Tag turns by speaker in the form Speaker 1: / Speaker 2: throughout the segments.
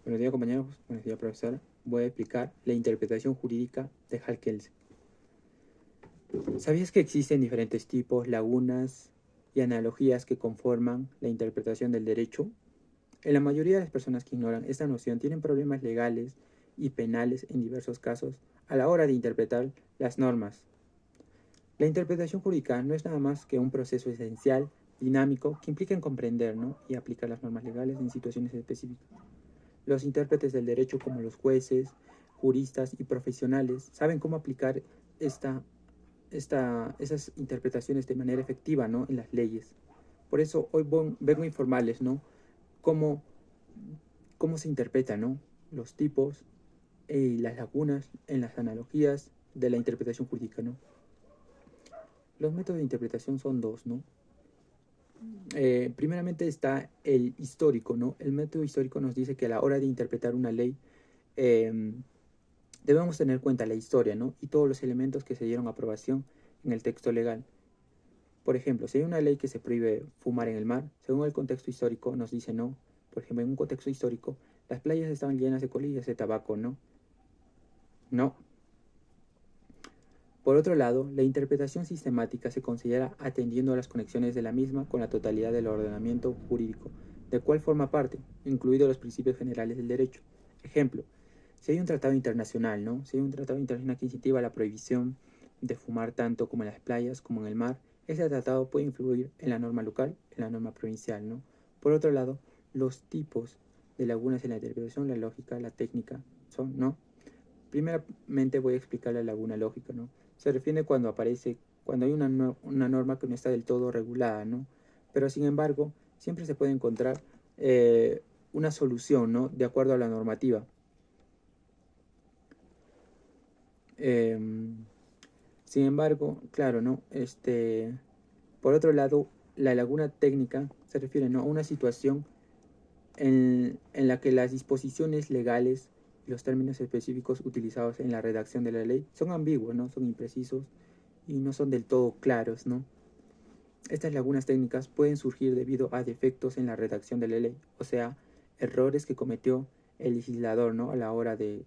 Speaker 1: Buenos días, compañeros. Buenos días, profesora. Voy a explicar la interpretación jurídica de Hall-Kelsen. ¿Sabías que existen diferentes tipos, lagunas y analogías que conforman la interpretación del derecho? La mayoría de las personas que ignoran esta noción tienen problemas legales y penales en diversos casos a la hora de interpretar las normas. La interpretación jurídica no es nada más que un proceso esencial, dinámico, que implica en comprender, ¿no?, y aplicar las normas legales en situaciones específicas. Los intérpretes del derecho, como los jueces, juristas y profesionales, saben cómo aplicar esas interpretaciones de manera efectiva, ¿no?, en las leyes. Por eso hoy vengo a informarles, ¿no?, cómo se interpreta, ¿no?, los tipos y las lagunas en las analogías de la interpretación jurídica, ¿no? Los métodos de interpretación son dos, ¿no? Primeramente está el histórico, ¿no? El método histórico nos dice que a la hora de interpretar una ley debemos tener en cuenta la historia, ¿no?, y todos los elementos que se dieron aprobación en el texto legal. Por ejemplo, si hay una ley que se prohíbe fumar en el mar, según el contexto histórico nos dice no. Por ejemplo, en un contexto histórico, las playas estaban llenas de colillas de tabaco, ¿no? No. Por otro lado, la interpretación sistemática se considera atendiendo a las conexiones de la misma con la totalidad del ordenamiento jurídico, del cual forma parte, incluidos los principios generales del derecho. Ejemplo, si hay un tratado internacional, ¿no? Si hay un tratado internacional que incentiva la prohibición de fumar tanto como en las playas como en el mar, ese tratado puede influir en la norma local, en la norma provincial, ¿no? Por otro lado, los tipos de lagunas en la interpretación, la lógica, la técnica, son, ¿no? Primeramente voy a explicar la laguna lógica, ¿no? Se refiere cuando hay una norma que no está del todo regulada, ¿no? Pero sin embargo, siempre se puede encontrar una solución, ¿no?, de acuerdo a la normativa. Sin embargo, claro, ¿no? Por otro lado, la laguna técnica se refiere, ¿no?, a una situación en la que las disposiciones legales y los términos específicos utilizados en la redacción de la ley son ambiguos, ¿no?, son imprecisos y no son del todo claros, ¿no? Estas lagunas técnicas pueden surgir debido a defectos en la redacción de la ley, o sea, errores que cometió el legislador, ¿no?, a la hora de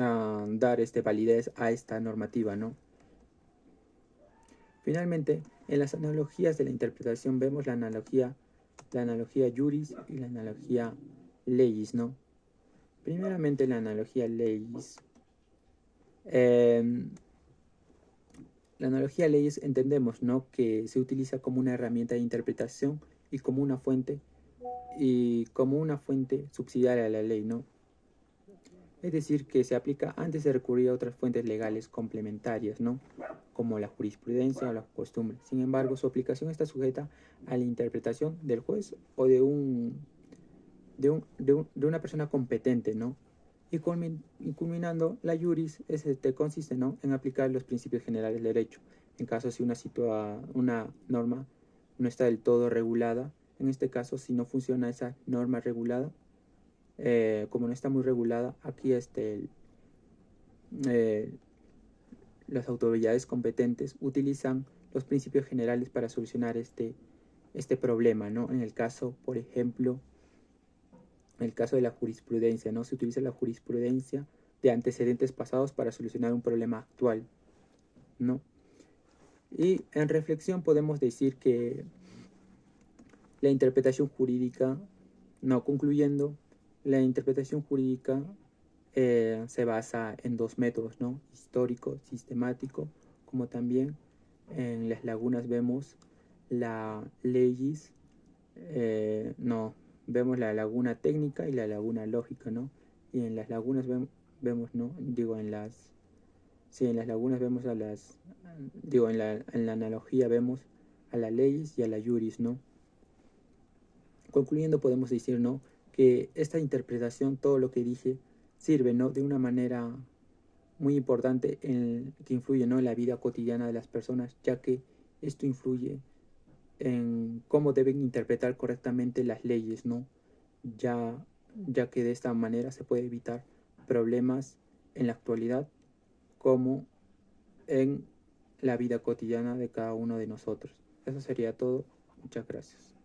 Speaker 1: dar validez a esta normativa, ¿no? Finalmente, en las analogías de la interpretación vemos la analogía juris y la analogía legis, ¿no? Primeramente, la analogía legis. La analogía legis entendemos, ¿no?, que se utiliza como una herramienta de interpretación y como una fuente subsidiaria a la ley, ¿no? Es decir, que se aplica antes de recurrir a otras fuentes legales complementarias, ¿no?, como la jurisprudencia o las costumbres. Sin embargo, su aplicación está sujeta a la interpretación del juez o de una persona competente, ¿no? Y culminando, la juris consiste, ¿no?, en aplicar los principios generales del derecho. En caso si una norma no está del todo regulada, en este caso, si no funciona esa norma regulada, como no está muy regulada, aquí las autoridades competentes utilizan los principios generales para solucionar este problema, ¿no? En el caso, por ejemplo, en el caso de la jurisprudencia, ¿no?, se utiliza la jurisprudencia de antecedentes pasados para solucionar un problema actual, ¿no? Y en reflexión podemos decir que la interpretación jurídica, no, concluyendo, la interpretación jurídica se basa en dos métodos, ¿no?, histórico, sistemático, como también en las lagunas vemos la legis, no, vemos la laguna técnica y la laguna lógica, ¿no? Y en las lagunas vemos, ¿no? Digo, sí, en las lagunas vemos en la analogía vemos a la legis y a la juris, ¿no? Concluyendo, podemos decir, ¿no?, que esta interpretación, todo lo que dije, sirve, ¿no?, de una manera muy importante que influye, ¿no?, en la vida cotidiana de las personas, ya que esto influye en cómo deben interpretar correctamente las leyes, ¿no? Ya que de esta manera se puede evitar problemas en la actualidad como en la vida cotidiana de cada uno de nosotros. Eso sería todo. Muchas gracias.